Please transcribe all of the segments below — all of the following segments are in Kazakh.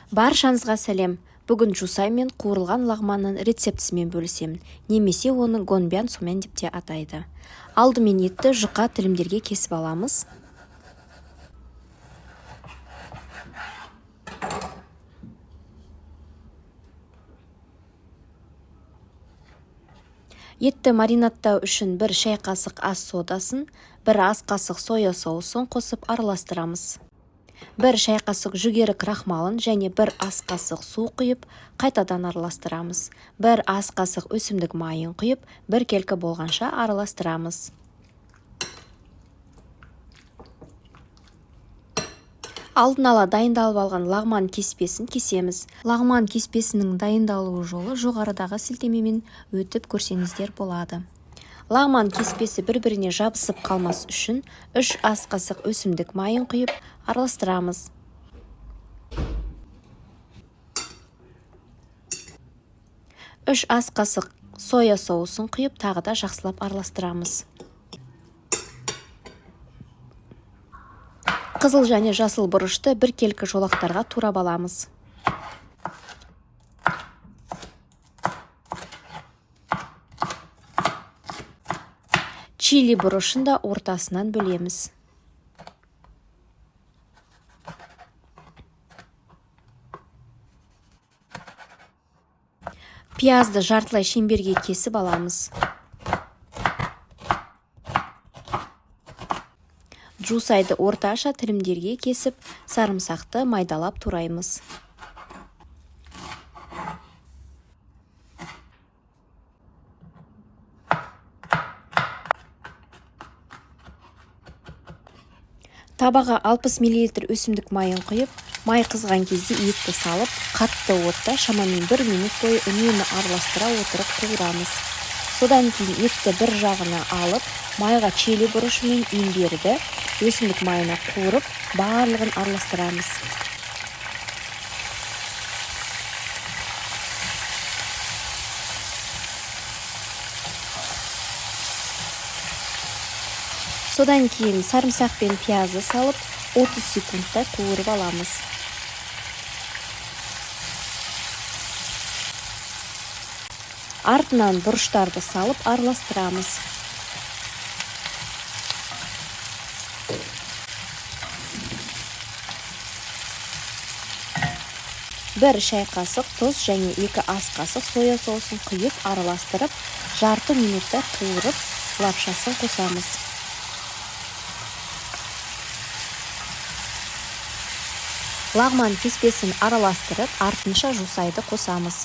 Баршаңызға сәлем. Бүгін жусай мен қуырылған лағманның рецептісімен бөлісемін, немесе оны гонбян сомен деп те атайды. Алдымен етті жұқа тілімдерге кесіп аламыз. Етті маринаттау үшін 1 шай қасық ас содасын, 1 ас қасық соя соусын қосып араластырамыз. 1 шай қасық жүгері крахмалын және 1 ас қасық су құйып, қайтадан араластырамыз. 1 ас қасық өсімдік майын құйып, 1 келкі болғанша араластырамыз. Алдын ала дайындалып алған лағман кеспесін кесеміз. Лағман кеспесінің дайындалу жолы жоғарыдағы сілтемемен өтіп көрсеңіздер болады. Лағман кеспесі бір-біріне жабысып қалмас үшін 3 ас қасық өсімдік майын құйып араластырамыз. 3 ас қасық соя соусын құйып тағы да жақсылап араластырамыз. Қызыл және жасыл бұрышты 1 келкі жолақтарға турап аламыз. Чили бұрышын да ортасынан бөлеміз. Пиязды жартылай шеңберге кесіп аламыз. Жусайды орташа тілімдерге кесіп, сарымсақты майдалап тураймыз. Табаға 60 мл өсімдік майын құйып, май қызған кезде етті салып, қатты отта шамамен 1 минут бойы үнемі араластыра отырып қуырамыз. Содан кейін етті бір жағына алып, майға чили бұрышы мен имбирді өсімдік майына қуырып, барлығын араластырамыз. Содан кейін сарымсақ пен пиязды салып, 30 секундта қуырып аламыз. Артынан бұрыштарды салып араластырамыз. Бір шай қасық тұз және 2 ас қасық соя соусын құйып араластырып, жарты минутта қуырып, лапшасын қосамыз. Лағман кеспесін араластырып, артынша жусайды қосамыз.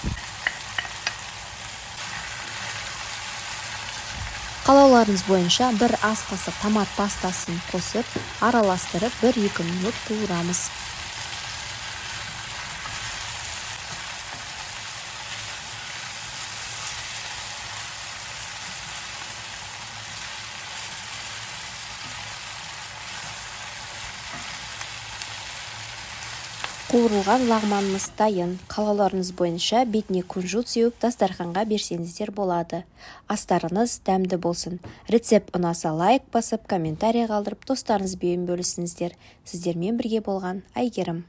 Қалауларыңыз бойынша 1 ас қасық томат пастасын қосып, араластырып 1-2 минут қуырамыз. Қуырылған лағманымыз дайын. Қалауларыңыз бойынша бетіне күнжіт сеуіп дастарханға берсеңіздер болады. Астарыңыз дәмді болсын. Рецепт ұнаса лайк басып, комментарий қалдырып, достарыңызбен бөлісіңіздер. Сіздермен бірге болған Әйгерім.